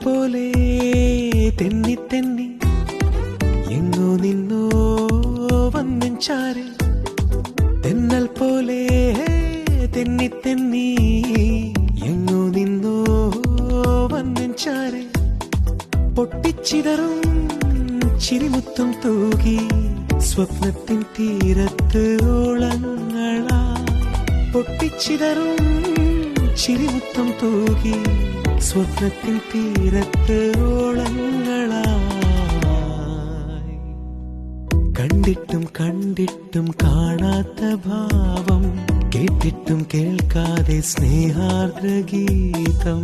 പോലെ തെന്നി തെന്നി എങ്ങോ നിന്നോ വന്നിൻ ചാരെ തെന്നൽ പോലെ തെന്നി തെന്നി എങ്ങോ നിന്നോ വന്നിൻ ചാരെ പൊട്ടിച്ചിതറും ചിരിമുത്തം തൂകി സ്വപ്നത്തിൻ തീരത്ത് ഓളങ്ങളാ പൊട്ടിച്ചിതറും ചിരിമുത്തം തൂകി സ്വപ്നത്തിൻ തീരത്ത് ഓളങ്ങളായി കണ്ടിട്ടും കണ്ടിട്ടും കാണാത്ത ഭാവം കേട്ടിട്ടും കേൾക്കാതെ സ്നേഹാർദ്ര ഗീതം